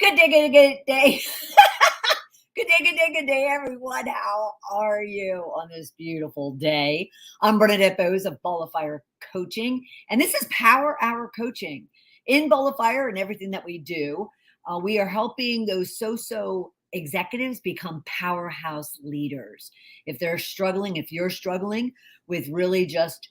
Good day, good day, good day. Good day, good day, good day, everyone. How are you on this beautiful day? I'm Bernadette Boas of Ball of Fire Coaching, and this is Power Hour Coaching. In Ball of Fire and everything that we do, we are helping those so executives become powerhouse leaders. If they're struggling, if you're struggling with really just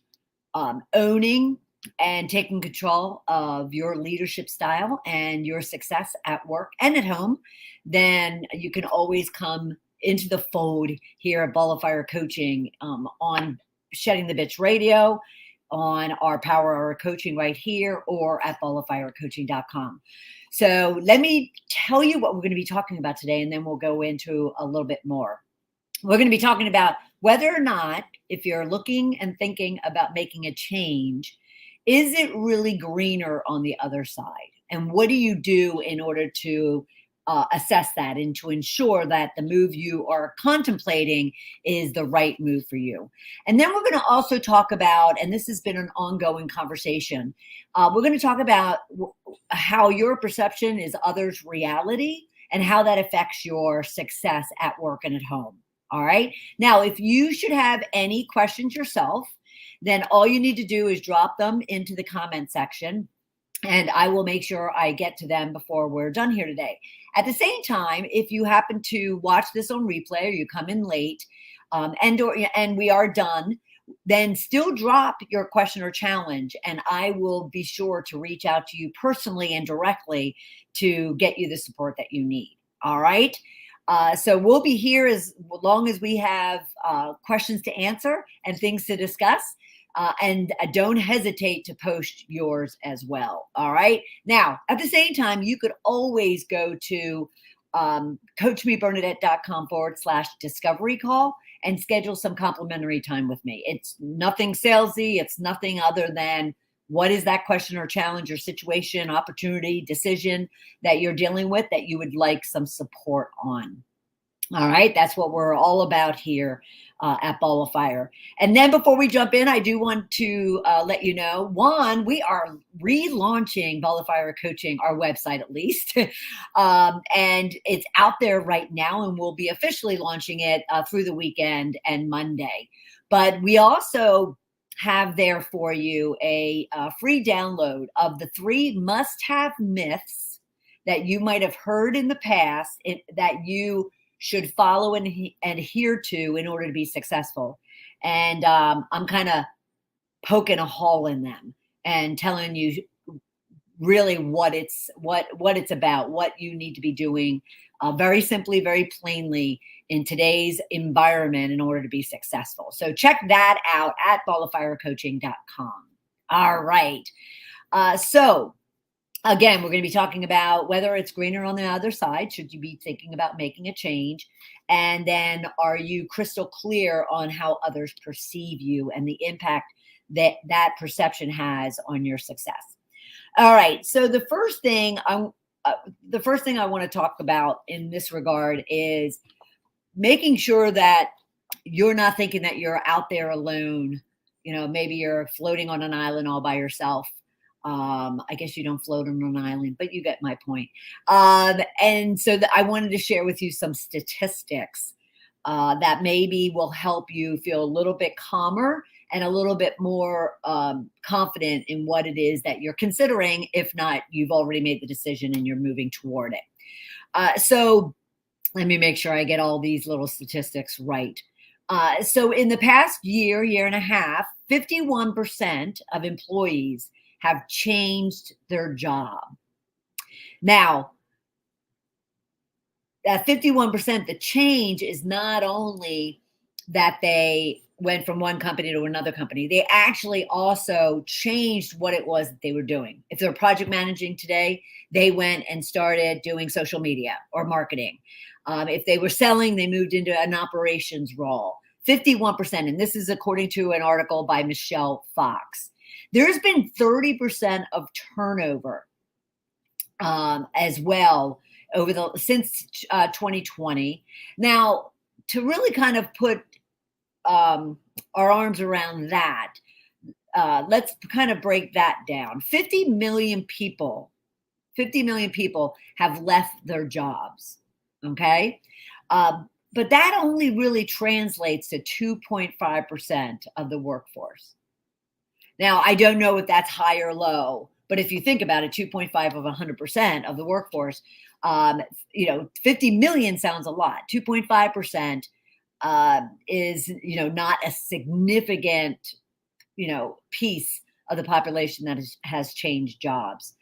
owning and taking control of your leadership style and your success at work and at home, then you can always come into the fold here at Ball of Fire Coaching on Shedding the Bitch Radio, on our Power Hour Coaching right here, or at balloffirecoaching.com. So let me tell you what we're going to be talking about today, and then we'll go into a little bit more. We're going to be talking about whether or not, if you're looking and thinking about making a change, is it really greener on the other side? And what do you do in order to assess that and to ensure that the move you are contemplating is the right move for you? And then we're going to also talk about, and this has been an ongoing conversation, we're going to talk about how your perception is others' reality and how that affects your success at work and at home. All right. Now, if you should have any questions yourself, then all you need to do is drop them into the comment section, and I will make sure I get to them before we're done here today. At the same time, if you happen to watch this on replay or you come in late and we are done, then still drop your question or challenge, and I will be sure to reach out to you personally and directly to get you the support that you need. All right. So we'll be here as long as we have questions to answer and things to discuss. And don't hesitate to post yours as well. All right. Now, at the same time, you could always go to coachmebernadette.com/discovery call and schedule some complimentary time with me. It's nothing salesy. It's nothing other than what is that question or challenge or situation, opportunity, decision that you're dealing with that you would like some support on. All right. That's what we're all about here at Ball of Fire. And then before we jump in, I do want to let you know, one, we are relaunching Ball of Fire Coaching, our website at least. And it's out there right now, and we'll be officially launching it through the weekend and Monday. But we also have there for you a free download of the 3 must-have myths that you might have heard in the past that you should follow and adhere to in order to be successful. And I'm kind of poking a hole in them and telling you really what it's about, what you need to be doing very simply, very plainly in today's environment in order to be successful. So check that out at balloffirecoaching.com. All right. So again, we're going to be talking about whether it's greener on the other side. Should you be thinking about making a change? And then are you crystal clear on how others perceive you and the impact that that perception has on your success? All right. So the first thing I want to talk about in this regard is making sure that you're not thinking that you're out there alone. You know, maybe you're floating on an island all by yourself. I guess you don't float on an island, but you get my point. And so I wanted to share with you some statistics that maybe will help you feel a little bit calmer and a little bit more confident in what it is that you're considering. If not, you've already made the decision and you're moving toward it. So let me make sure I get all these little statistics right. So in the past year and a half, 51% of employees have changed their job. Now, that 51%, the change is not only that they went from one company to another company, they actually also changed what it was that they were doing. If they're project managing today, they went and started doing social media or marketing. If they were selling, they moved into an operations role. 51%, and this is according to an article by Michelle Fox. There's been 30% of turnover as well since 2020. Now, to really kind of put our arms around that, let's kind of break that down. 50 million people 50 million people have left their jobs. Okay. But that only really translates to 2.5% of the workforce. Now, I don't know if that's high or low, but if you think about it, 2.5 of 100% of the workforce, 50 million sounds a lot. 2.5% is, not a significant, piece of the population that has changed jobs.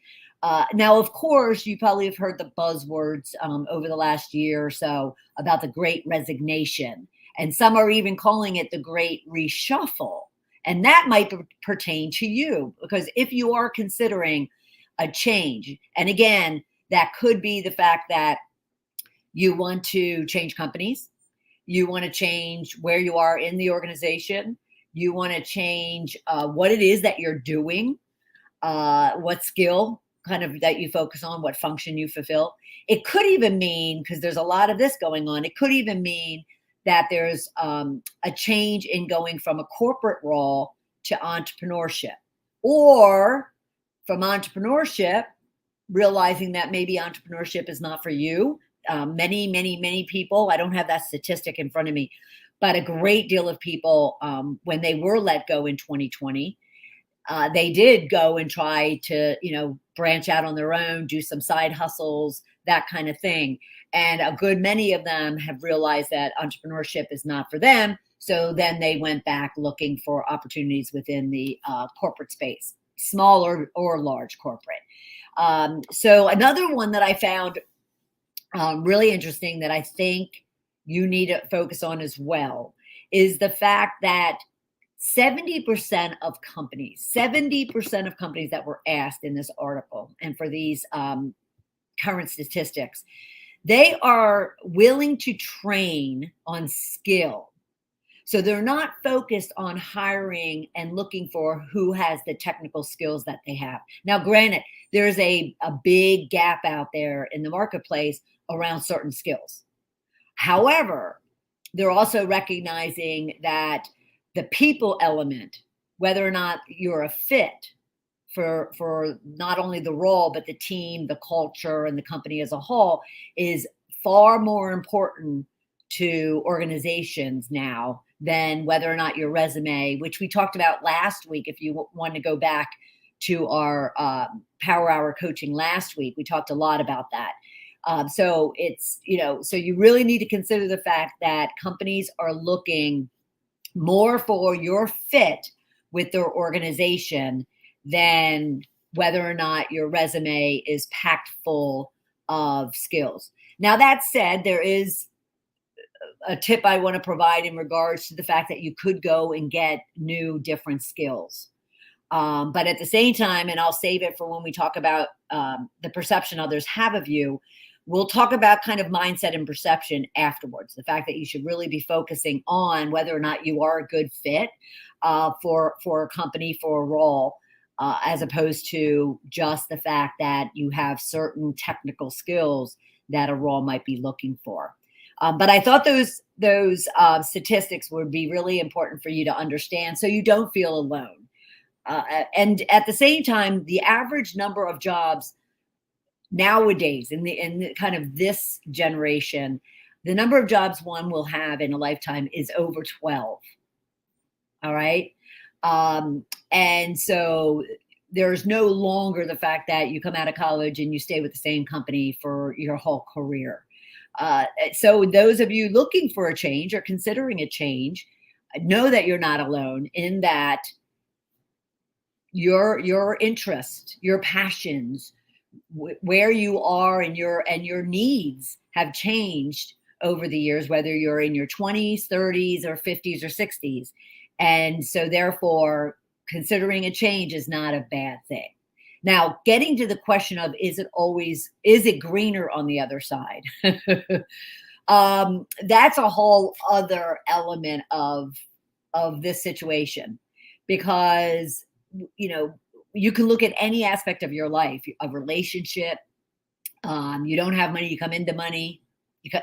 Now, of course, you probably have heard the buzzwords over the last year or so about the Great Resignation, and some are even calling it the Great Reshuffle. And that might pertain to you, because if you are considering a change, and again, that could be the fact that you want to change companies, you want to change where you are in the organization, you want to change what it is that you're doing, what skill kind of that you focus on, what function you fulfill. It could even mean, because there's a lot of this going on, it could even mean that there's a change in going from a corporate role to entrepreneurship, or from entrepreneurship, realizing that maybe entrepreneurship is not for you. Many people, I don't have that statistic in front of me, but a great deal of people, when they were let go in 2020, they did go and try to, branch out on their own, do some side hustles, that kind of thing. And a good many of them have realized that entrepreneurship is not for them. So then they went back looking for opportunities within the corporate space, small or large corporate. So another one that I found really interesting that I think you need to focus on as well is the fact that 70% of companies that were asked in this article, and for these current statistics, they are willing to train on skill. So they're not focused on hiring and looking for who has the technical skills that they have. Now, granted, there's a big gap out there in the marketplace around certain skills. However, they're also recognizing that the people element, whether or not you're a fit for not only the role, but the team, the culture, and the company as a whole, is far more important to organizations now than whether or not your resume, which we talked about last week. If you want to go back to our Power Hour coaching last week, we talked a lot about that. So it's, so you really need to consider the fact that companies are looking more for your fit with their organization than whether or not your resume is packed full of skills. Now, that said, there is a tip I want to provide in regards to the fact that you could go and get new, different skills. But at the same time, and I'll save it for when we talk about the perception others have of you, we'll talk about kind of mindset and perception afterwards. The fact that you should really be focusing on whether or not you are a good fit for a company, for a role, as opposed to just the fact that you have certain technical skills that a role might be looking for. But I thought those statistics would be really important for you to understand, so you don't feel alone. And at the same time, the average number of jobs nowadays in kind of this generation, the number of jobs one will have in a lifetime is over 12. All right. And so there's no longer the fact that you come out of college and you stay with the same company for your whole career. So those of you looking for a change or considering a change, know that you're not alone in that your interest, your passions, where you are and your needs have changed over the years, whether you're in your 20s, 30s, or 50s or 60s. And so therefore, considering a change is not a bad thing. Now, getting to the question of, is it greener on the other side? That's a whole other element of this situation, because, you can look at any aspect of your life, a relationship. You don't have money, you come into money.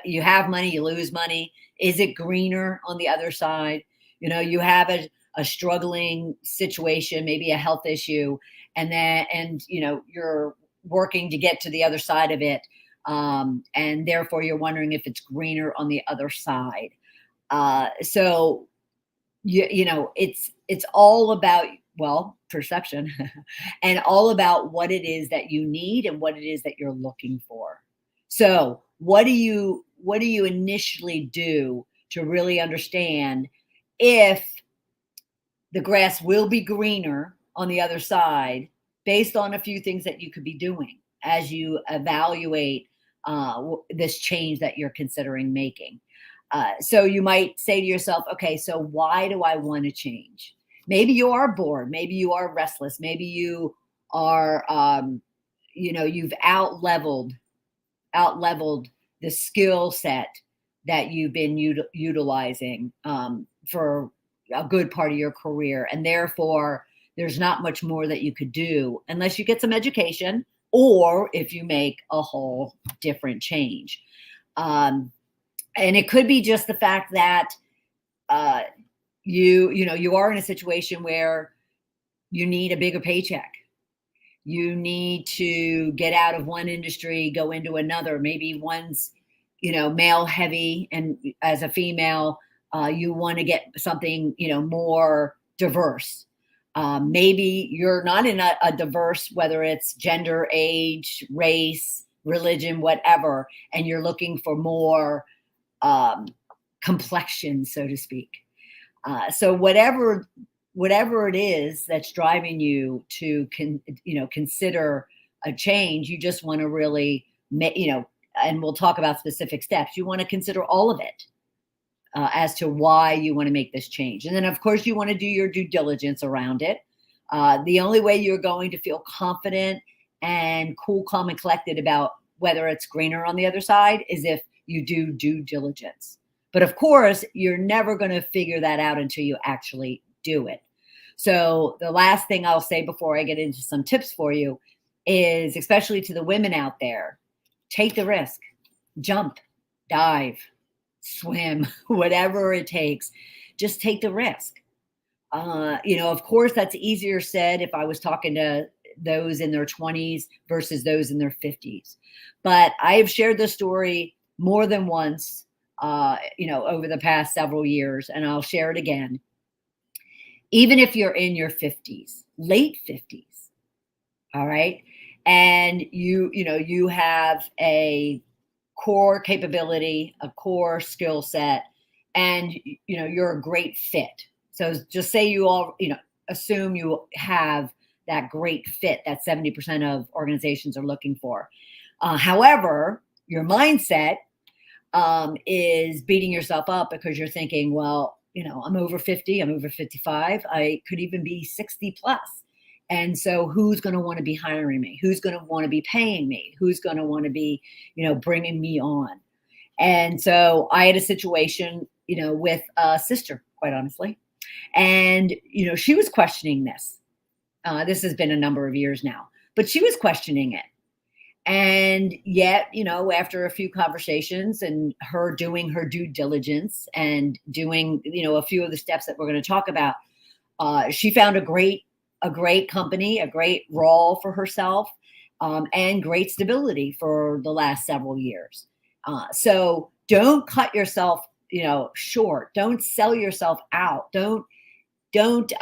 You have money, you lose money. Is it greener on the other side? You have a struggling situation, maybe a health issue, and you're working to get to the other side of it. And therefore you're wondering if it's greener on the other side. So it's all about, well, perception and all about what it is that you need and what it is that you're looking for. So what do you initially do to really understand if the grass will be greener on the other side based on a few things that you could be doing as you evaluate this change that you're considering making? So you might say to yourself, okay, so why do I want to change? Maybe you are bored. Maybe you are restless. Maybe you are, you've out-leveled the skill set that you've been utilizing for a good part of your career. And therefore, there's not much more that you could do unless you get some education or if you make a whole different change. And it could be just the fact that you are in a situation where you need a bigger paycheck. You need to get out of one industry, go into another. Maybe one's, male heavy, and as a female, you want to get something, more diverse. Maybe you're not in a diverse, whether it's gender, age, race, religion, whatever, and you're looking for more complexion, so to speak. So whatever it is that's driving you to consider a change, you just want to really and we'll talk about specific steps. You want to consider all of it as to why you want to make this change. And then of course you want to do your due diligence around it. The only way you're going to feel confident and cool, calm, and collected about whether it's greener on the other side is if you do due diligence. But of course, you're never going to figure that out until you actually do it. So the last thing I'll say before I get into some tips for you is, especially to the women out there, take the risk, jump, dive, swim, whatever it takes. Just take the risk. Of course, that's easier said if I was talking to those in their 20s versus those in their 50s. But I have shared this story more than once, over the past several years, and I'll share it again. Even if you're in your 50s, late 50s, all right, and you have a core capability, a core skill set, and you're a great fit. So just say you all, assume you have that great fit that 70% of organizations are looking for. However, your mindset is beating yourself up because you're thinking, well, I'm over 50, I'm over 55, I could even be 60 plus. And so who's going to want to be hiring me? Who's going to want to be paying me? Who's going to want to be, bringing me on? And so I had a situation, with a sister, quite honestly. And, she was questioning this. This has been a number of years now, but she was questioning it. And yet, after a few conversations and her doing her due diligence and doing, a few of the steps that we're going to talk about, she found a great company, a great role for herself, and great stability for the last several years. So don't cut yourself, short. Don't sell yourself out. Don't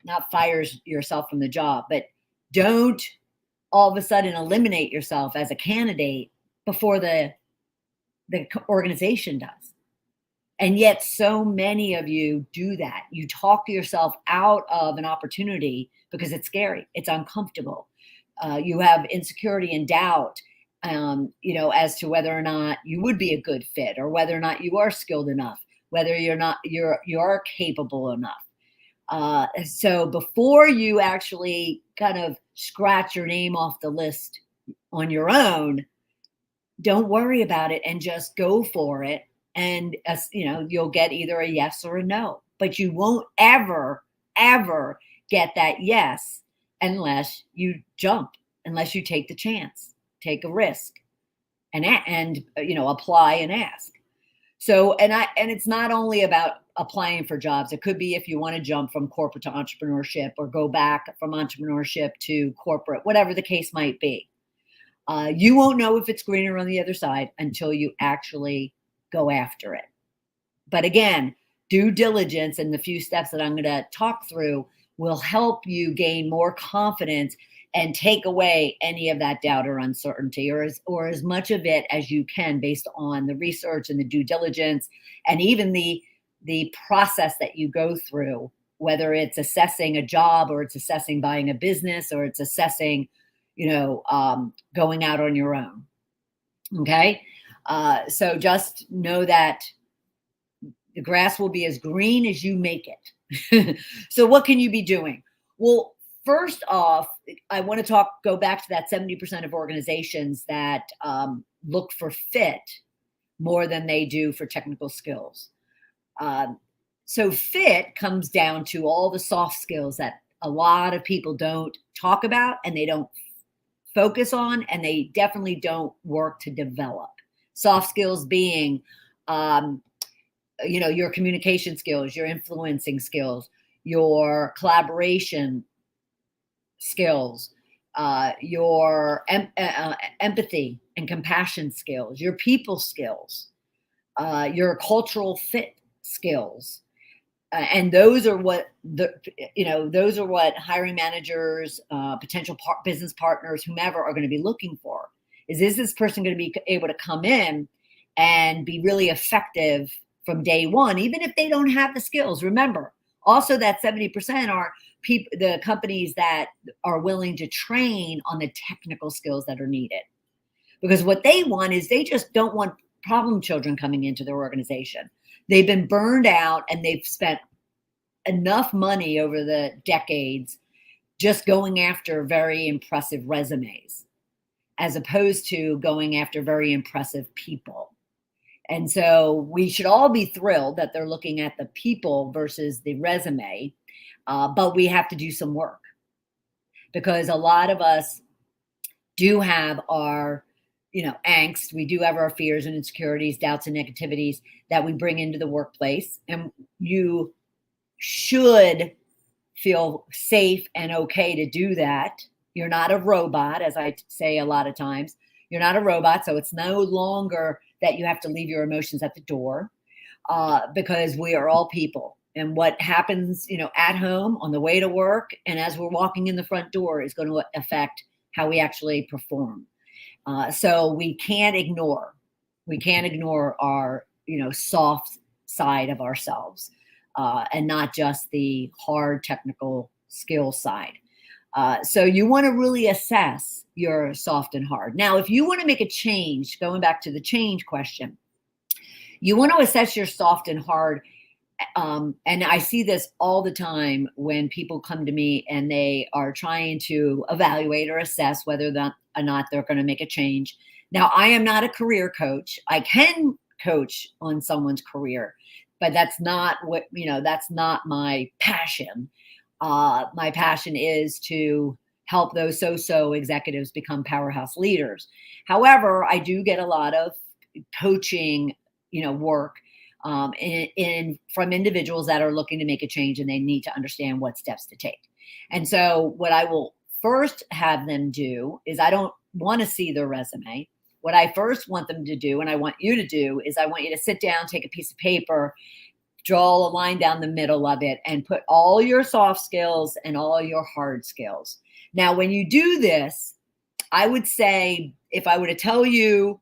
not fire yourself from the job, but don't all of a sudden eliminate yourself as a candidate before the organization does. And yet so many of you do that. You talk yourself out of an opportunity because it's scary. It's uncomfortable. You have insecurity and doubt, as to whether or not you would be a good fit or whether or not you are skilled enough, whether you are capable enough. So before you actually kind of scratch your name off the list on your own, don't worry about it and just go for it. And, you'll get either a yes or a no, but you won't ever get that yes unless you jump, unless you take the chance, take a risk and apply and ask. So, and it's not only about applying for jobs. It could be if you want to jump from corporate to entrepreneurship or go back from entrepreneurship to corporate, whatever the case might be. You won't know if it's greener on the other side until you actually go after it. But again, due diligence and the few steps that I'm going to talk through will help you gain more confidence and take away any of that doubt or uncertainty, or as much of it as you can, based on the research and the due diligence, and even the process that you go through, whether it's assessing a job, or it's assessing buying a business, or it's assessing, going out on your own. Okay. So just know that the grass will be as green as you make it. So what can you be doing? Well, first off, I want to go back to that 70% of organizations that look for fit more than they do for technical skills. So fit comes down to all the soft skills that a lot of people don't talk about, and they don't focus on, and they definitely don't work to develop. Soft skills being, your communication skills, your influencing skills, your collaboration skills, your empathy and compassion skills, your people skills, your cultural fit skills. And those are what those are what hiring managers, potential business partners, whomever, are going to be looking for. Is this person going to be able to come in and be really effective from day one, even if they don't have the skills? Remember, also that 70% are the companies that are willing to train on the technical skills that are needed. Because what they want is, they just don't want problem children coming into their organization. They've been burned out, and they've spent enough money over the decades just going after very impressive resumes, as opposed to going after very impressive people. And so we should all be thrilled that they're looking at the people versus the resume, but we have to do some work, because a lot of us do have our angst. We do have our fears and insecurities, doubts and negativities that we bring into the workplace. And you should feel safe and okay to do that. You're not a robot, as I say a lot of times. You're not a robot, so it's no longer that you have to leave your emotions at the door, because we are all people. And what happens, at home, on the way to work, and as we're walking in the front door, is going to affect how we actually perform. So we can't ignore our, soft side of ourselves, and not just the hard technical skill side. So you want to really assess your soft and hard. Now, if you want to make a change, going back to the change question, you want to assess your soft and hard. And I see this all the time when people come to me and they are trying to evaluate or assess whether or not they're going to make a change. Now, I am not a career coach. I can coach on someone's career, but that's not that's not my passion. My passion is to help those so-so executives become powerhouse leaders. However, I do get a lot of coaching, work from individuals that are looking to make a change, and they need to understand what steps to take. And so what I will first have them do is, I don't want to see their resume. What I first want them to do, and I want you to do, is I want you to sit down, take a piece of paper, draw a line down the middle of it, and put all your soft skills and all your hard skills. Now, when you do this, I would say, if I were to tell you,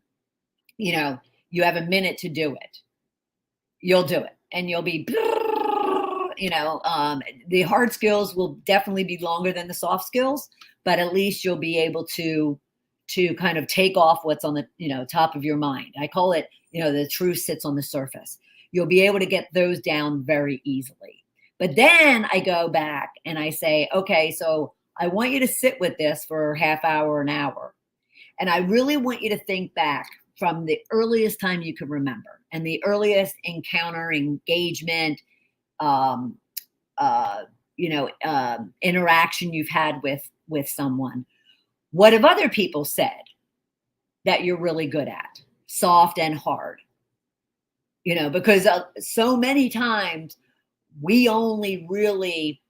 you have a minute to do it, you'll do it. And you'll be, the hard skills will definitely be longer than the soft skills, but at least you'll be able to kind of take off what's on the, top of your mind. I call it, the truth sits on the surface. You'll be able to get those down very easily. But then I go back and I say, okay, so I want you to sit with this for a half hour, an hour. And I really want you to think back from the earliest time you can remember, and the earliest encounter, engagement, interaction you've had with someone. What have other people said that you're really good at, soft and hard? because so many times we only really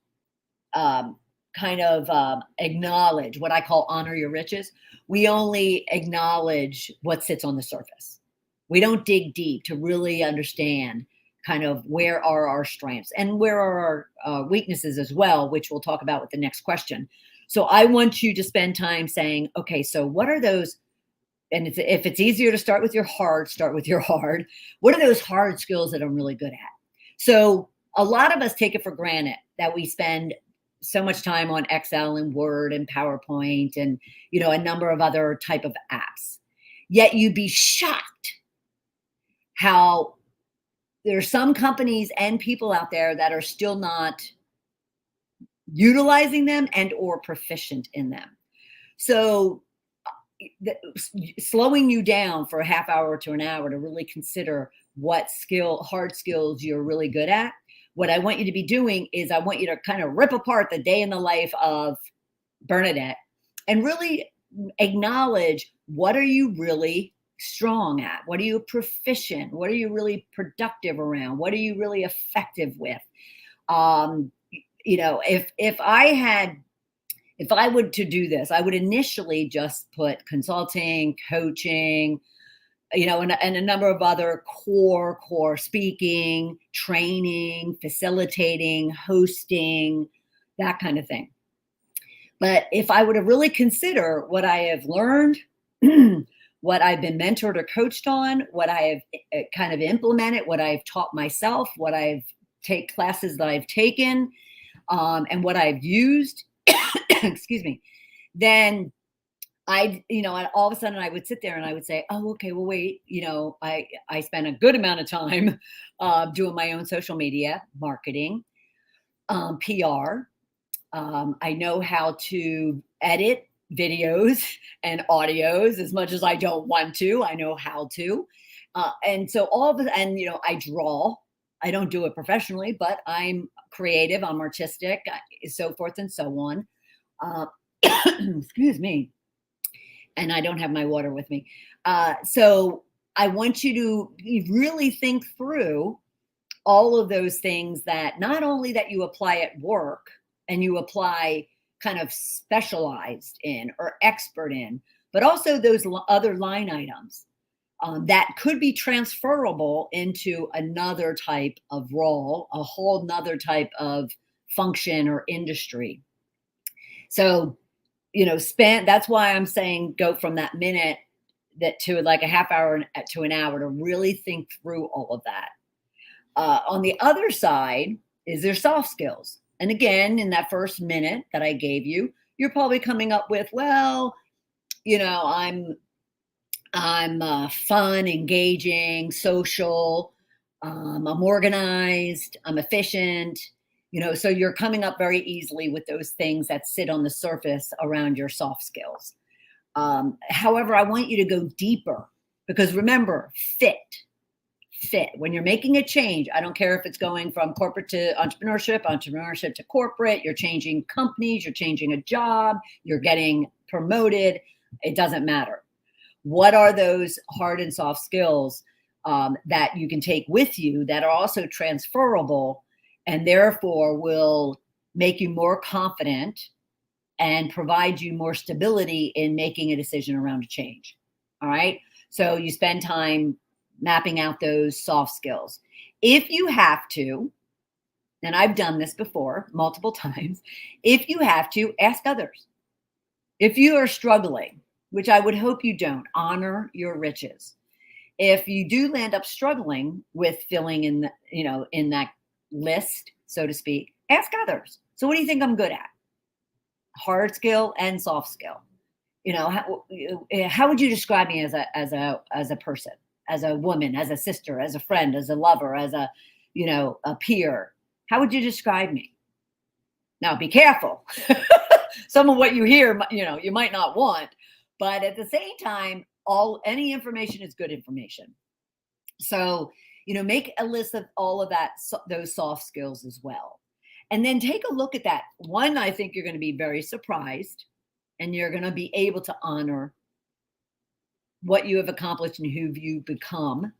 acknowledge what I call honor your riches. We only acknowledge what sits on the surface. We don't dig deep to really understand kind of where are our strengths and where are our weaknesses as well, which we'll talk about with the next question. So I want you to spend time saying, okay, so what are those? And if it's easier to start with your hard, start with your hard. What are those hard skills that I'm really good at? So a lot of us take it for granted that we spend so much time on Excel and Word and PowerPoint and, a number of other type of apps. Yet you'd be shocked how there are some companies and people out there that are still not utilizing them and or proficient in them. So slowing you down for a half hour to an hour to really consider what hard skills you're really good at. What I want you to be doing is I want you to kind of rip apart the day in the life of Bernadette and really acknowledge, what are you really strong at? What are you proficient? What are you really productive around? What are you really effective with? If I would to do this, I would initially just put consulting, coaching, and a number of other core speaking, training, facilitating, hosting, that kind of thing. But if I were to really consider what I have learned, what I've been mentored or coached on, what I have kind of implemented, what I've taught myself, what I've classes that I've taken, and what I've used, excuse me, then all of a sudden I would sit there and I would say, oh, okay, well, wait, I spent a good amount of time doing my own social media marketing, PR. I know how to edit videos and audios as much as I don't want to. I know how to. And so I draw. I don't do it professionally, but I'm creative, I'm artistic, so forth and so on. Excuse me. And I don't have my water with me. So I want you to really think through all of those things that not only that you apply at work and you apply kind of specialized in or expert in, but also those other line items that could be transferable into another type of role, a whole nother type of function or industry. So, that's why I'm saying go from that minute to like a half hour to an hour to really think through all of that. On the other side is their soft skills. And again, in that first minute that I gave you, you're probably coming up with, well, I'm fun, engaging, social, I'm organized, I'm efficient, so you're coming up very easily with those things that sit on the surface around your soft skills. However, I want you to go deeper because remember, fit. When you're making a change, I don't care if it's going from corporate to entrepreneurship to corporate, you're changing companies, you're changing a job, you're getting promoted, it doesn't matter. What are those hard and soft skills that you can take with you that are also transferable and therefore will make you more confident and provide you more stability in making a decision around a change? All right. So you spend time mapping out those soft skills. If you have to, and I've done this before multiple times, if you have to, ask others. If you are struggling, which I would hope you don't, honor your riches. If you do land up struggling with filling in, in that list, so to speak, ask others. So what do you think I'm good at? Hard skill and soft skill. How would you describe me as a person, as a woman, as a sister, as a friend, as a lover, as a peer? How would you describe me? Now, be careful. Some of what you hear, you might not want, but at the same time, any information is good information. So, make a list of all of that, those soft skills as well. And then take a look at that. One, I think you're going to be very surprised and you're going to be able to honor what you have accomplished and who you've become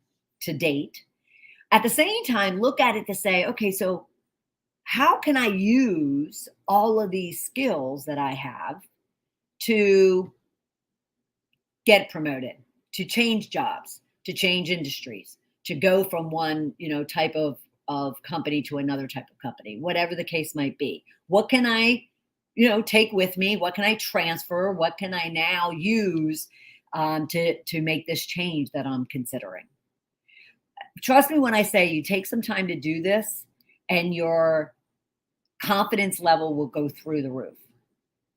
to date. At the same time, look at it to say, okay, so how can I use all of these skills that I have to get promoted, to change jobs, to change industries, to go from one, type of company to another type of company, whatever the case might be. What can I, take with me? What can I transfer? What can I now use to make this change that I'm considering? Trust me when I say you take some time to do this, and your confidence level will go through the roof.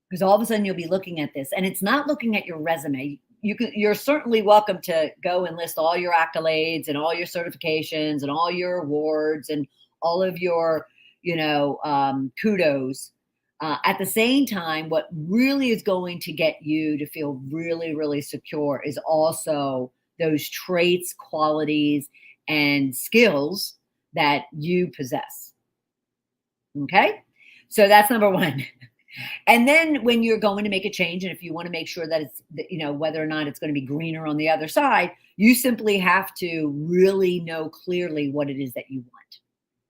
Because all of a sudden you'll be looking at this, and it's not looking at your resume. You're certainly welcome to go and list all your accolades and all your certifications and all your awards and all of your, kudos. At the same time, what really is going to get you to feel really, really secure is also those traits, qualities, and skills that you possess. Okay? So that's number one. And then when you're going to make a change, and if you want to make sure that it's, whether or not it's going to be greener on the other side, you simply have to really know clearly what it is that you want.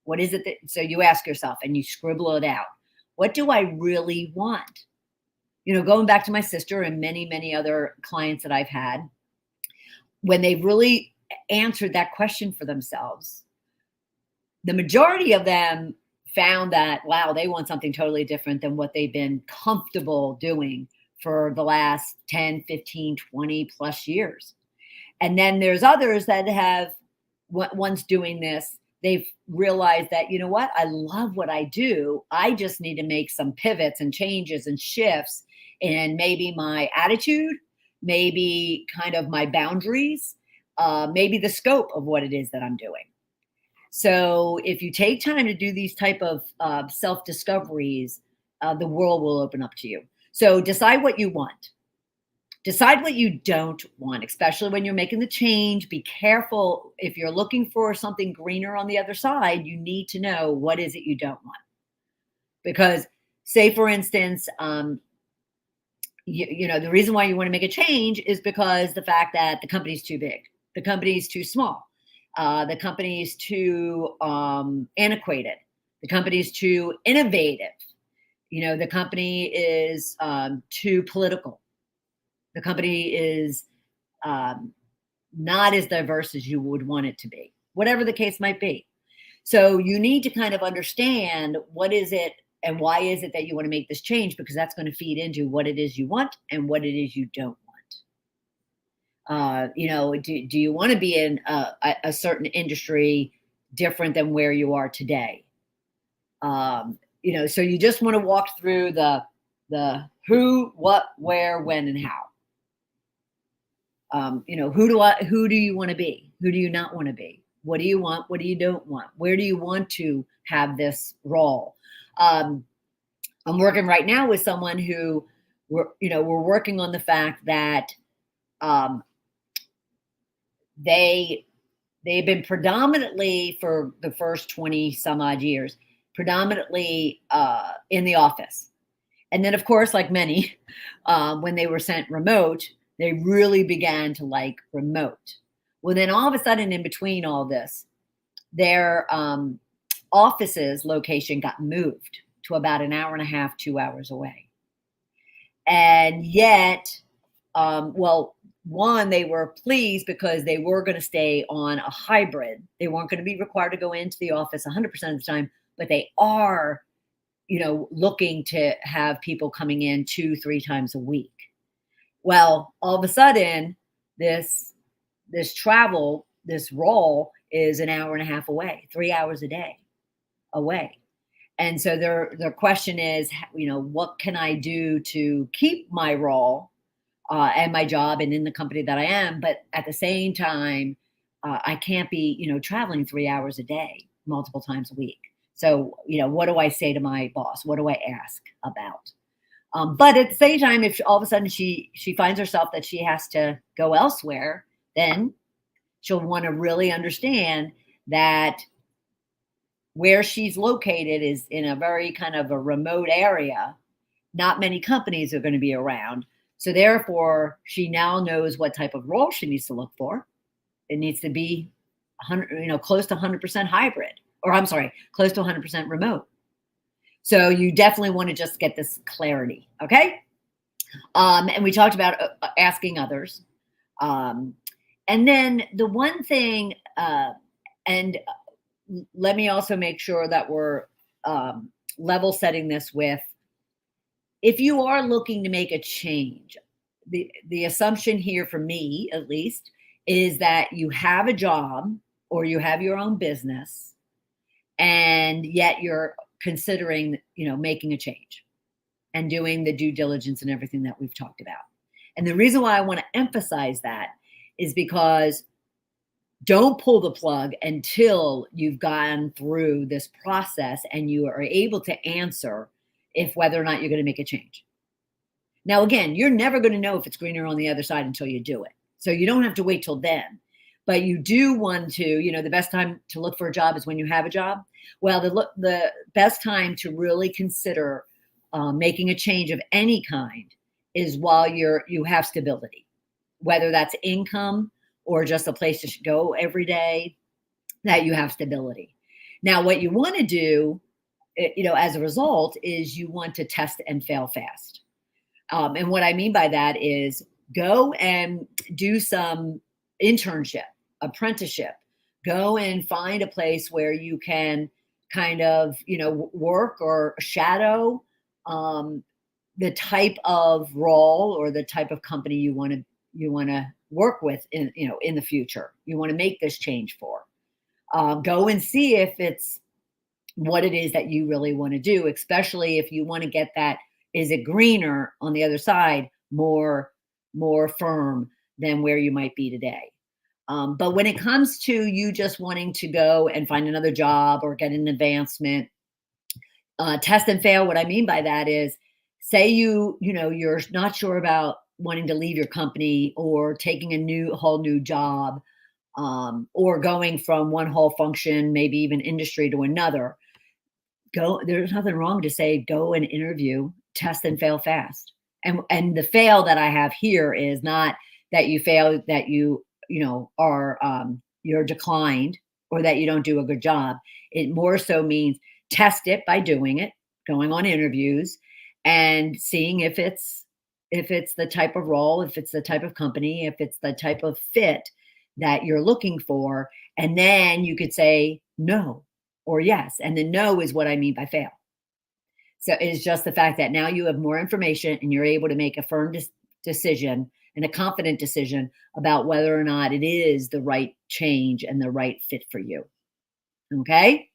What is it so you ask yourself and you scribble it out. What do I really want? Going back to my sister and many, many other clients that I've had, when they really answered that question for themselves, the majority of them found that, wow, they want something totally different than what they've been comfortable doing for the last 10, 15, 20 plus years. And then there's others that have, once doing this, they've realized that, you know what, I love what I do. I just need to make some pivots and changes and shifts in maybe my attitude, maybe kind of my boundaries, maybe the scope of what it is that I'm doing. So if you take time to do these type of self-discoveries, the world will open up to you. So decide what you want. Decide what you don't want, especially when you're making the change. Be careful. If you're looking for something greener on the other side, you need to know what is it you don't want. Because say, for instance, the reason why you want to make a change is because the fact that the company's too big, the company's too small. The company is too antiquated. The company is too innovative. The company is too political. The company is not as diverse as you would want it to be, whatever the case might be. So you need to kind of understand what is it and why is it that you want to make this change, because that's going to feed into what it is you want and what it is you don't want. Do you want to be in a certain industry different than where you are today? So you just want to walk through the who, what, where, when, and how. Who do you want to be? Who do you not want to be? What do you want? What do you don't want? Where do you want to have this role? I'm working right now with someone who we're working on the fact that they've been predominantly for the first 20 some odd years, predominantly in the office. And then, of course, like many, when they were sent remote, they really began to like remote. Well, then all of a sudden, in between all this, their office's location got moved to about an hour and a half, 2 hours away. And yet, one, they were pleased because they were going to stay on a hybrid. They weren't going to be required to go into the office 100% of the time, but they are, looking to have people coming in 2-3 times a week. Well, all of a sudden, this travel, this role is an hour and a half away, 3 hours a day away. And so their question is, what can I do to keep my role and my job and in the company that I am, but at the same time, I can't be, traveling 3 hours a day, multiple times a week. So, what do I say to my boss? What do I ask about? But at the same time, if all of a sudden she finds herself that she has to go elsewhere, then she'll want to really understand that where she's located is in a very kind of a remote area. Not many companies are going to be around. So therefore, she now knows what type of role she needs to look for. It needs to be 100, close to 100% hybrid, or I'm sorry, close to 100% remote. So you definitely want to just get this clarity. Okay. And we talked about asking others. And then the one thing, and let me also make sure that we're level setting this with, if you are looking to make a change, the assumption here for me, at least, is that you have a job or you have your own business, and yet you're considering, making a change and doing the due diligence and everything that we've talked about. And the reason why I want to emphasize that is because don't pull the plug until you've gone through this process and you are able to answer if whether or not you're going to make a change. Now, again, you're never going to know if it's greener on the other side until you do it. So you don't have to wait till then. But you do want to, the best time to look for a job is when you have a job. Well, the best time to really consider making a change of any kind is while you have stability, whether that's income or just a place to go every day, that you have stability. Now, what you want to do, as a result, is you want to test and fail fast. And what I mean by that is go and do some internship, apprenticeship, go and find a place where you can kind of, work or shadow the type of role or the type of company you want to work with in the future. You want to make this change for. Go and see if it's what it is that you really want to do, especially if you want to get that, is it greener on the other side, more firm than where you might be today. But when it comes to you just wanting to go and find another job or get an advancement, test and fail. What I mean by that is, say you're not sure about wanting to leave your company or taking a whole new job, or going from one whole function, maybe even industry, to another. There's nothing wrong to say, go and interview, test and fail fast. And the fail that I have here is not that you fail, that you're declined or that you don't do a good job. It more so means test it by doing it, going on interviews and seeing if it's the type of role, if it's the type of company, if it's the type of fit that you're looking for. And then you could say no or yes. And the no is what I mean by fail. So it's just the fact that now you have more information and you're able to make a firm decision and a confident decision about whether or not it is the right change and the right fit for you. Okay.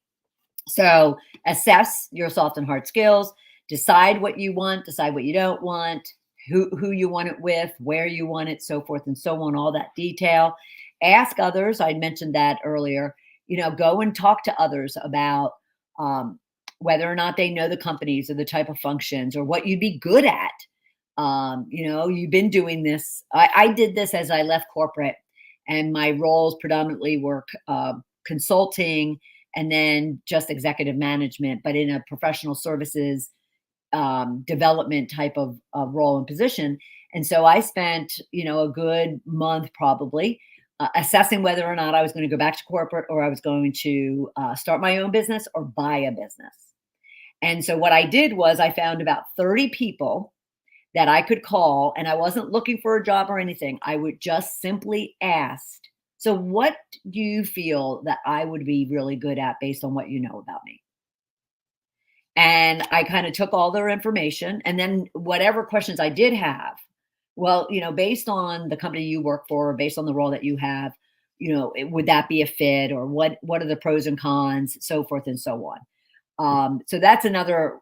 So assess your soft and hard skills, decide what you want, decide what you don't want, who you want it with, where you want it, so forth and so on, all that detail. Ask others. I mentioned that earlier. Go and talk to others about whether or not they know the companies or the type of functions or what you'd be good at. You've been doing this. I did this as I left corporate, and my roles predominantly were consulting and then just executive management, but in a professional services development type of role and position. And so I spent, a good month probably assessing whether or not I was going to go back to corporate or I was going to start my own business or buy a business. And so what I did was I found about 30 people that I could call, and I wasn't looking for a job or anything. I would just simply ask, so what do you feel that I would be really good at based on what you know about me? And I kind of took all their information, and then whatever questions I did have, well, based on the company you work for, based on the role that you have, would that be a fit, or what are the pros and cons, so forth and so on. So that's another,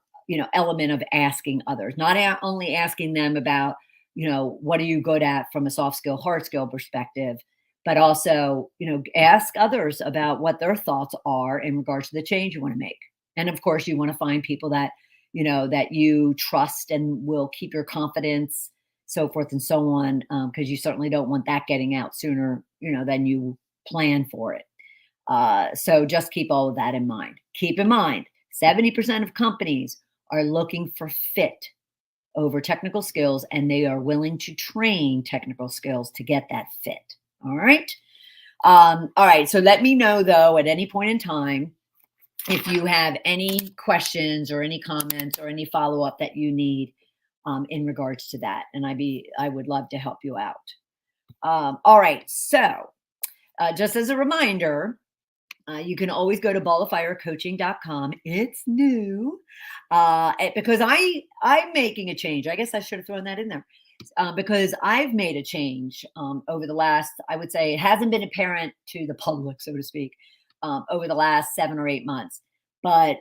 element of asking others, not only asking them about, what are you good at from a soft skill, hard skill perspective, but also, ask others about what their thoughts are in regards to the change you want to make. And of course, you want to find people that, that you trust and will keep your confidence, so forth and so on, because you certainly don't want that getting out sooner, than you plan for it. So just keep all of that in mind. Keep in mind, 70% of companies are looking for fit over technical skills, and they are willing to train technical skills to get that fit. All right. All right. So let me know, though, at any point in time, if you have any questions or any comments or any follow-up that you need in regards to that. And I would love to help you out. All right. So just as a reminder, you can always go to 𝐦𝐨𝐵𝐿𝐴FireCoaching.com. It's new because I'm making a change. I guess I should have thrown that in there because I've made a change over the last, I would say it hasn't been apparent to the public, so to speak, over the last 7 or 8 months. But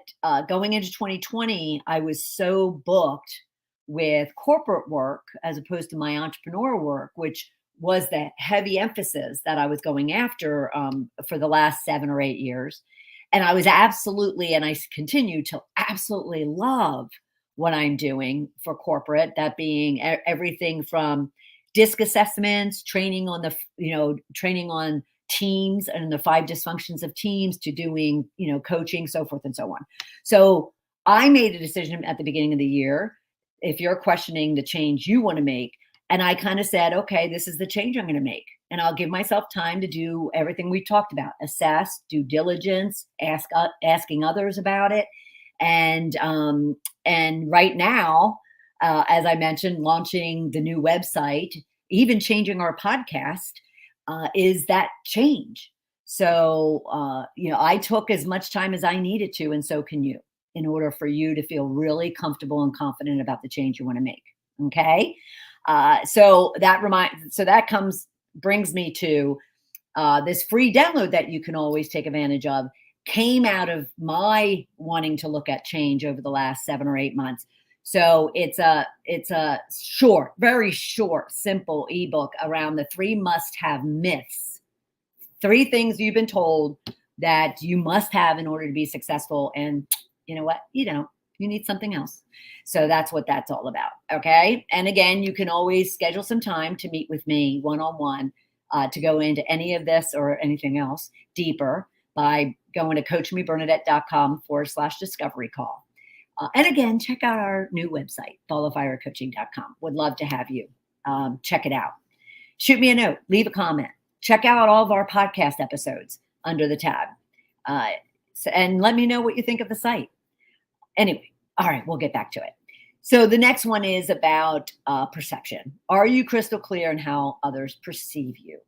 going into 2020, I was so booked with corporate work as opposed to my entrepreneur work, which was the heavy emphasis that I was going after for the last 7 or 8 years. And I was absolutely, and I continue to absolutely love what I'm doing for corporate, that being everything from DISC assessments, training on training on teams and the 5 dysfunctions of teams, to doing, coaching, so forth and so on. So I made a decision at the beginning of the year, if you're questioning the change you want to make, and I kind of said, okay, this is the change I'm going to make. And I'll give myself time to do everything we talked about: assess, due diligence, asking others about it. And right now, as I mentioned, launching the new website, even changing our podcast is that change. So, I took as much time as I needed to, and so can you, in order for you to feel really comfortable and confident about the change you want to make. Okay. So that brings me to this free download that you can always take advantage of. Came out of my wanting to look at change over the last 7 or 8 months. So it's a short, very short, simple ebook around the 3 must-have myths. 3 things you've been told that you must have in order to be successful, and you know what? You don't. You need something else. So that's what that's all about. Okay. And again, you can always schedule some time to meet with me one-on-one to go into any of this or anything else deeper by going to coachmebernadette.com/discovery call. And again, check out our new website, 𝐷𝐭. Would love to have you check it out. Shoot me a note, leave a comment, check out all of our podcast episodes under the tab. And let me know what you think of the site. Anyway, all right, we'll get back to it. So the next one is about perception. Are you crystal clear in how others perceive you?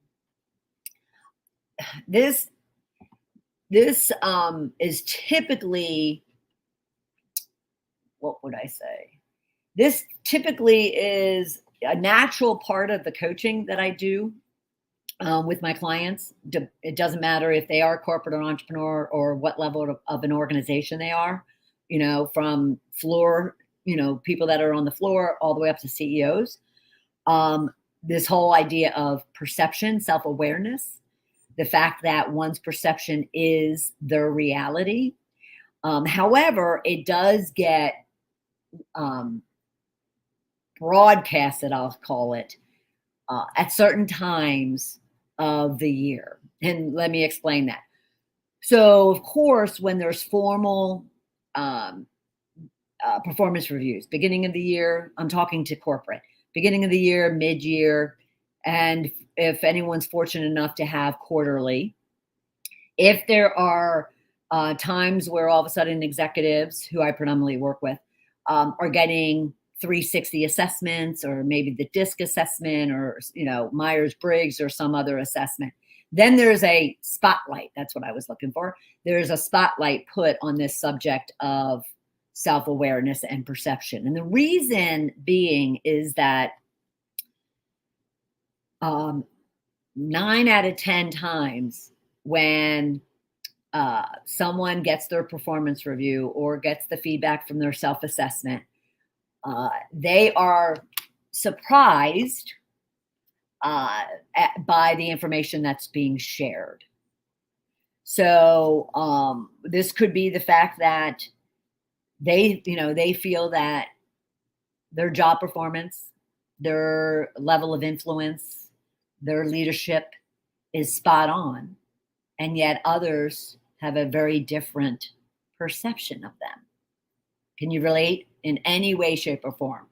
This is typically, what would I say? This typically is a natural part of the coaching that I do with my clients. It doesn't matter if they are corporate or entrepreneur or what level of an organization they are. From floor, people that are on the floor all the way up to CEOs. This whole idea of perception, self-awareness, the fact that one's perception is their reality. However, it does get broadcasted, I'll call it, at certain times of the year. And let me explain that. So, of course, when there's formal performance reviews, beginning of the year, I'm talking to corporate, beginning of the year, mid-year, and if anyone's fortunate enough to have quarterly, if there are times where all of a sudden executives who I predominantly work with are getting 360 assessments, or maybe the DISC assessment, or Myers-Briggs or some other assessment, then there's a spotlight. That's what I was looking for. There's a spotlight put on this subject of self-awareness and perception. And the reason being is that 9 out of 10 times when someone gets their performance review or gets the feedback from their self-assessment, they are surprised by the information that's being shared. So this could be the fact that they feel that their job performance, their level of influence, their leadership is spot on, and yet others have a very different perception of them. Can you relate in any way, shape, or form?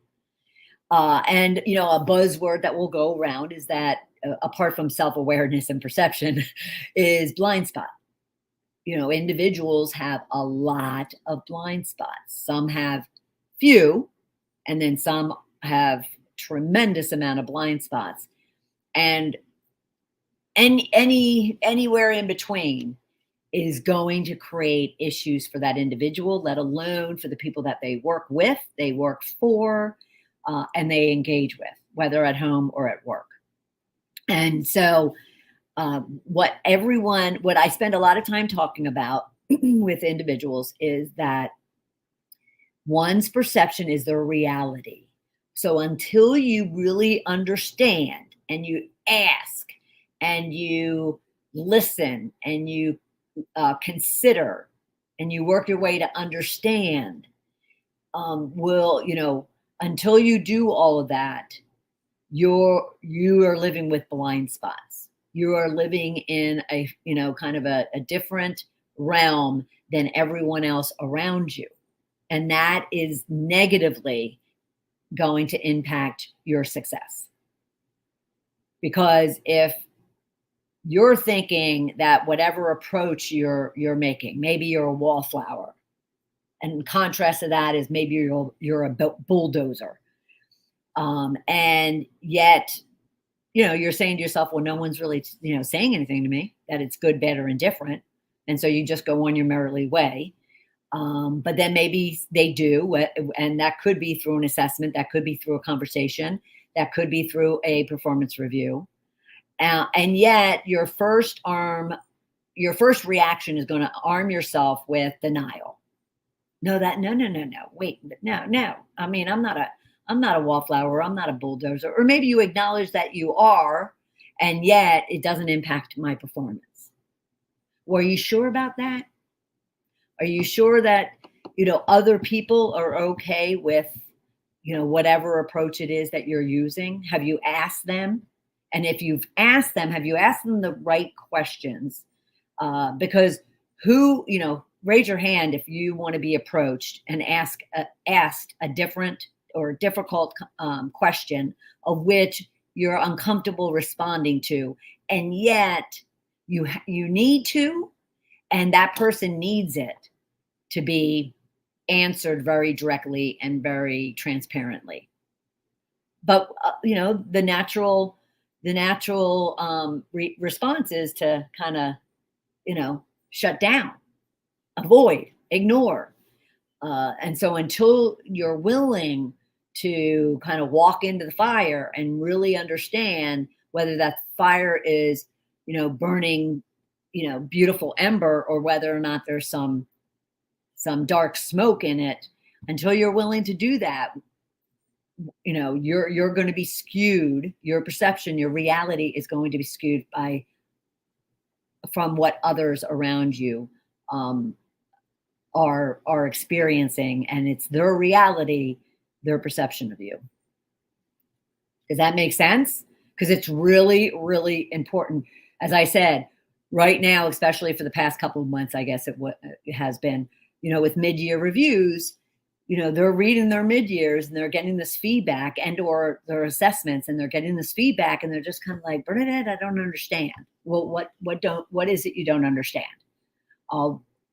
And a buzzword that will go around is that apart from self-awareness and perception, is blind spot. Individuals have a lot of blind spots. Some have few, and then some have tremendous amount of blind spots. And anywhere in between is going to create issues for that individual, let alone for the people that they work with, they work for, and they engage with, whether at home or at work. And so what I spend a lot of time talking about with individuals is that one's perception is their reality. So until you really understand and you ask and you listen and you consider and you work your way to understand, until you do all of that, you are living with blind spots. You are living in a kind of a different realm than everyone else around you, and that is negatively going to impact your success. Because if you're thinking that whatever approach you're making, maybe you're a wallflower, and in contrast to that is maybe you're a bulldozer, and yet you're saying to yourself, well, no one's really saying anything to me, that it's good, bad, or indifferent, and so you just go on your merrily way. But then maybe they do, and that could be through an assessment, that could be through a conversation, that could be through a performance review. And yet your first reaction is going to arm yourself with denial. No, wait, no. I mean, I'm not a wallflower, I'm not a bulldozer. Or maybe you acknowledge that you are, and yet it doesn't impact my performance. Well, are you sure about that? Are you sure that, other people are okay with, whatever approach it is that you're using? Have you asked them? And if you've asked them, have you asked them the right questions? Because raise your hand if you want to be approached and asked a different or difficult question of which you're uncomfortable responding to, and yet you need to, and that person needs it to be answered very directly and very transparently. But the natural response is to kind of shut down, avoid, ignore, and so until you're willing to kind of walk into the fire and really understand whether that fire is burning beautiful ember, or whether or not there's some dark smoke in it, until you're willing to do that, you're going to be skewed. Your perception, your reality is going to be skewed from what others around you are experiencing, and it's their reality, their perception of you. Does that make sense? Because it's really, really important. As I said, right now, especially for the past couple of months, I guess it has been, with mid-year reviews, they're reading their mid-years and they're getting this feedback and or their assessments, and they're getting this feedback, and they're just kind of like, Bernadette, I don't understand. Well, what is it you don't understand?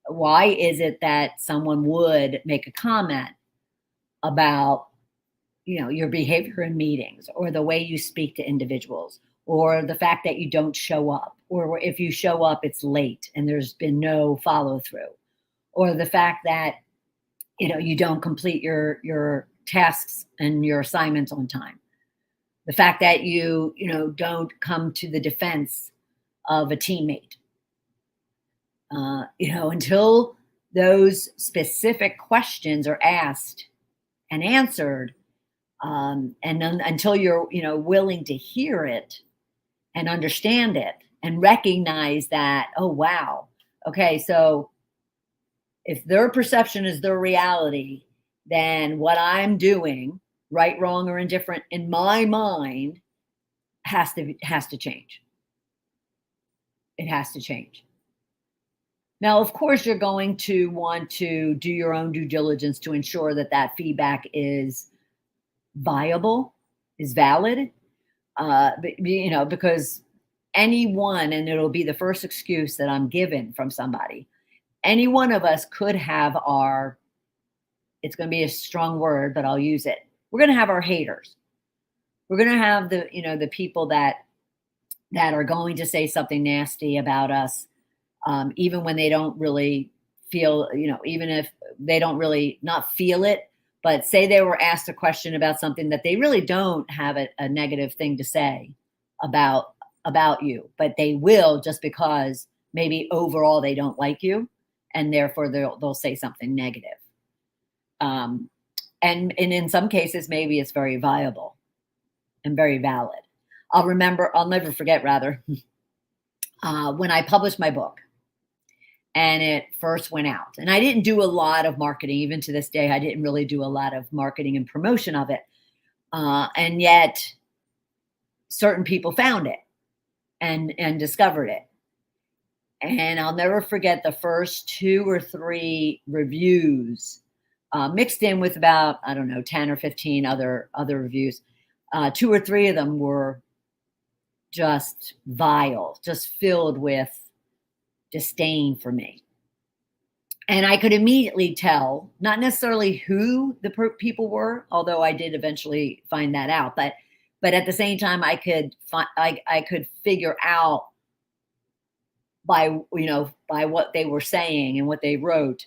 Why is it that someone would make a comment about your behavior in meetings, or the way you speak to individuals, or the fact that you don't show up, or if you show up, it's late and there's been no follow through, or the fact that, you don't complete your tasks and your assignments on time, the fact that you don't come to the defense of a teammate, until those specific questions are asked and answered, and until you're willing to hear it and understand it and recognize that, oh wow, okay, so if their perception is their reality, then what I'm doing, right, wrong, or indifferent, in my mind has to change. It has to change. Now, of course, you're going to want to do your own due diligence to ensure that feedback is viable, is valid. Because anyone, and it'll be the first excuse that I'm given from somebody, any one of us could have our, it's going to be a strong word, but I'll use it. We're going to have our haters. We're going to have the people that are going to say something nasty about us, even when they don't really feel, even if they don't really not feel it, but say they were asked a question about something that they really don't have a negative thing to say about you, but they will, just because maybe overall they don't like you, and therefore they'll say something negative. And in some cases, maybe it's very viable and very valid. I'll never forget, rather, when I published my book and it first went out. And I didn't do a lot of marketing. Even to this day, I didn't really do a lot of marketing and promotion of it. And yet certain people found it and discovered it. And I'll never forget the first 2 or 3 reviews, mixed in with about, 10 or 15 other reviews. 2 or 3 of them were just vile, just filled with disdain for me. And I could immediately tell, not necessarily who the people were, although I did eventually find that out, but at the same time, I could figure out by what they were saying and what they wrote,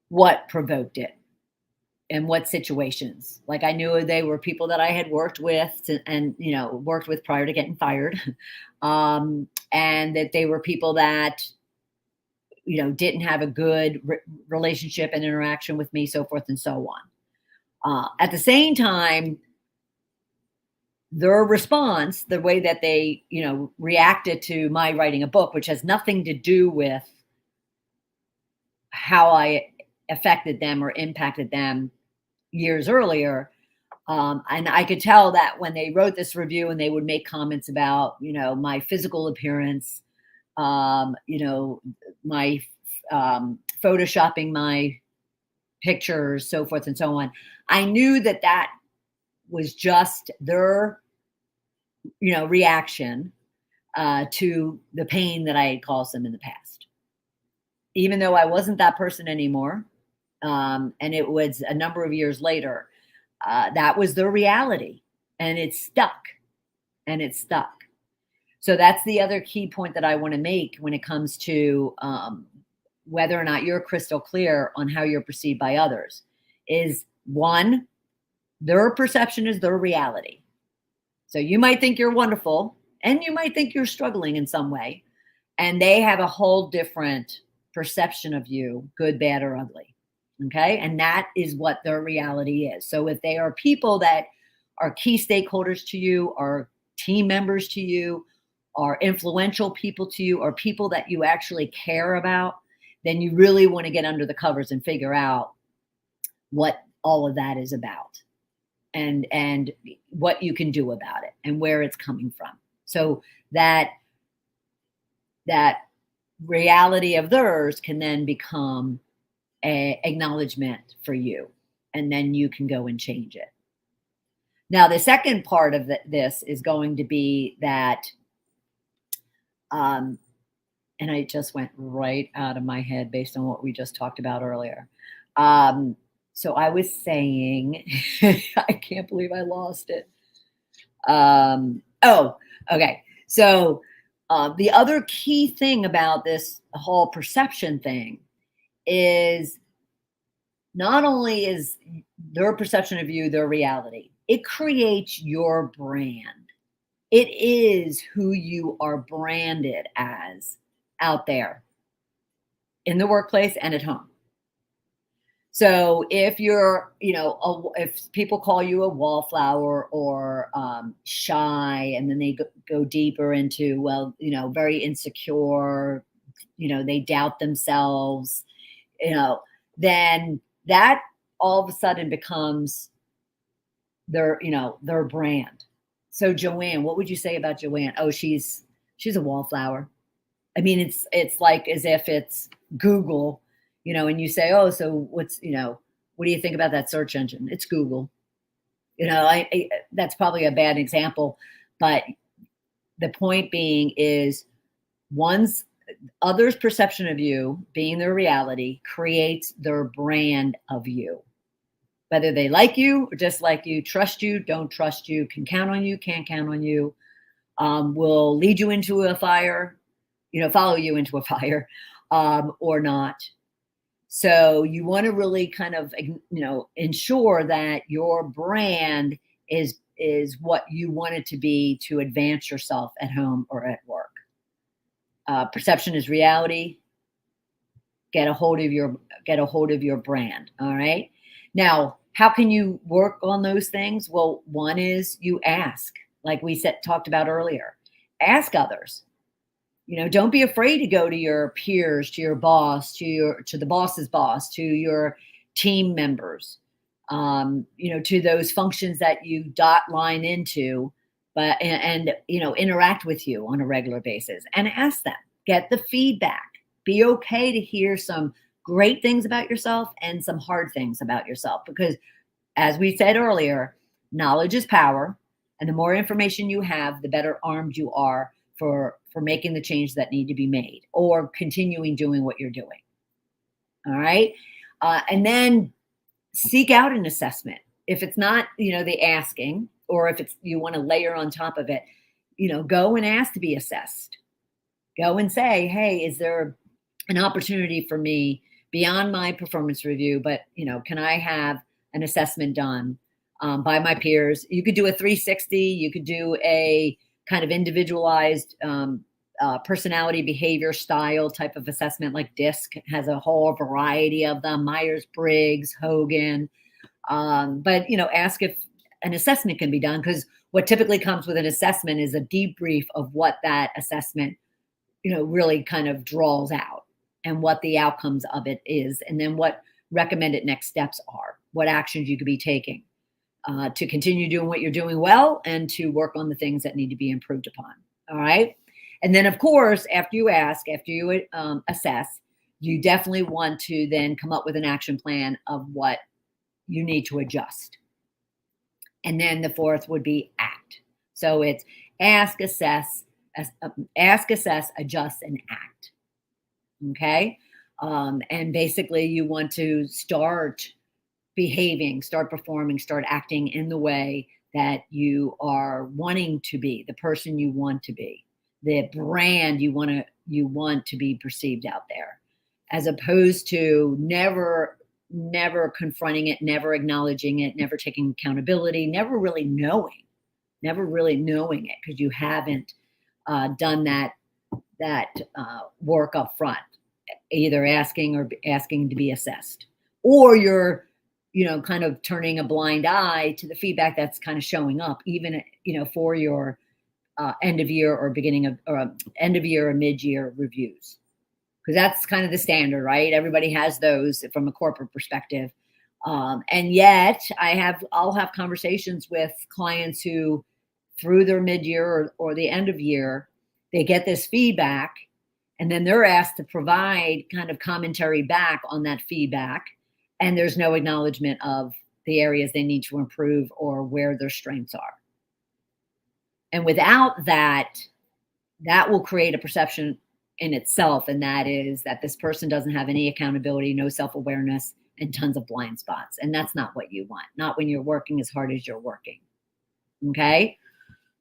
what provoked it and what situations. Like, I knew they were people that I had worked with prior to getting fired. And that they were people that, didn't have a good relationship and interaction with me, so forth and so on. At the same time, their response, the way that they, reacted to my writing a book, which has nothing to do with how I affected them or impacted them years earlier. And I could tell that when they wrote this review and they would make comments about, my physical appearance, my photoshopping my pictures, so forth and so on, I knew that was just their, reaction to the pain that I had caused them in the past. Even though I wasn't that person anymore, and it was a number of years later, that was their reality, and it stuck. So that's the other key point that I want to make when it comes to whether or not you're crystal clear on how you're perceived by others is, one, their perception is their reality. So you might think you're wonderful, and you might think you're struggling in some way, and they have a whole different perception of you, good, bad, or ugly. Okay. And that is what their reality is. So if they are people that are key stakeholders to you, or team members to you, or influential people to you, or people that you actually care about, then you really want to get under the covers and figure out what all of that is about, and what you can do about it and where it's coming from. So that reality of theirs can then become an acknowledgement for you, and then you can go and change it. Now, the second part of this is going to be that, and I just went right out of my head based on what we just talked about earlier. So I was saying, I can't believe I lost it. Okay. So the other key thing about this whole perception thing is, not only is their perception of you their reality, it creates your brand. It is who you are branded as out there in the workplace and at home. So if you're, if people call you a wallflower or shy, and then they go deeper into, very insecure, they doubt themselves, then that all of a sudden becomes their brand. So Joanne, what would you say about Joanne? Oh, she's a wallflower. I mean, it's like as if it's Google, and you say, oh, so what do you think about that search engine? It's Google. That's probably a bad example, but the point being is one's others' perception of you being their reality creates their brand of you. Whether they like you or dislike you, trust you, don't trust you, can count on you, can't count on you, will lead you into a fire, follow you into a fire, or not. So you want to really kind of, ensure that your brand is what you want it to be to advance yourself at home or at work. Perception is reality. Get a hold of your brand. All right. Now, how can you work on those things? Well, one is you ask, like we talked about earlier. Ask others. Don't be afraid to go to your peers, to your boss, to the boss's boss, to your team members, to those functions that you dot line into, and interact with you on a regular basis and ask them, get the feedback. Be okay to hear some great things about yourself and some hard things about yourself, because as we said earlier, knowledge is power. And the more information you have, the better armed you are for making the change that need to be made or continuing doing what you're doing. All right. And then seek out an assessment. If it's not, the asking, or if it's, you want to layer on top of it, go and ask to be assessed. Go and say, hey, is there an opportunity for me beyond my performance review, but, can I have an assessment done by my peers? You could do a 360. You could do a kind of individualized personality, behavior, style type of assessment, like DISC has a whole variety of them, Myers-Briggs, Hogan. But, ask if an assessment can be done, because what typically comes with an assessment is a debrief of what that assessment, really kind of draws out and what the outcomes of it is, and then what recommended next steps are, what actions you could be taking to continue doing what you're doing well and to work on the things that need to be improved upon. All right. And then, of course, after you ask, after you assess, you definitely want to then come up with an action plan of what you need to adjust. And then the fourth would be act. So it's ask, assess, adjust, and act. Okay. And basically you want to start behaving, start performing, start acting in the way that you are wanting to be, the person you want to be, the brand you want to be perceived out there, as opposed to never confronting it, never acknowledging it, never taking accountability, never really knowing it, because you haven't done that work up front, either asking to be assessed, or you're kind of turning a blind eye to the feedback that's kind of showing up, even for your end of year or end of year or mid-year reviews, because that's kind of the standard, right? Everybody has those from a corporate perspective. And yet I'll have conversations with clients who, through their mid-year or the end of year, they get this feedback, and then they're asked to provide kind of commentary back on that feedback. And there's no acknowledgement of the areas they need to improve or where their strengths are. And without that, that will create a perception in itself. And that is that this person doesn't have any accountability, no self-awareness, and tons of blind spots. And that's not what you want, not when you're working as hard as you're working. Okay.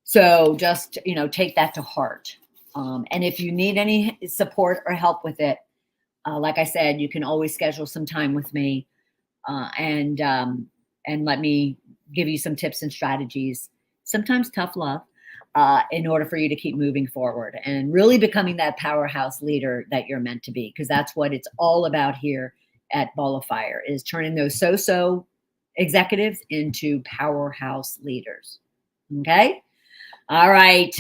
So just, take that to heart. And if you need any support or help with it, like I said, you can always schedule some time with me and let me give you some tips and strategies, sometimes tough love, in order for you to keep moving forward and really becoming that powerhouse leader that you're meant to be. Because that's what it's all about here at Ball of Fire, is turning those so-so executives into powerhouse leaders. Okay. All right.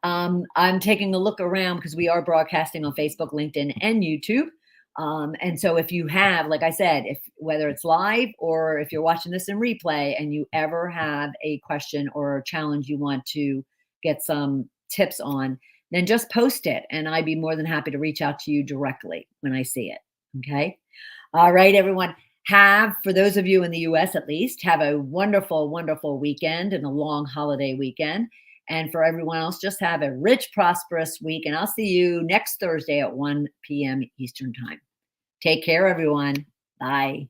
I'm taking a look around because we are broadcasting on Facebook, LinkedIn, and YouTube. And so if you have, like I said, whether it's live or if you're watching this in replay and you ever have a question or a challenge you want to get some tips on, then just post it and I'd be more than happy to reach out to you directly when I see it. Okay. All right, everyone. Have, for those of you in the US at least, have a wonderful, wonderful weekend and a long holiday weekend. And for everyone else, just have a rich, prosperous week. And I'll see you next Thursday at 1 p.m. Eastern Time. Take care, everyone. Bye.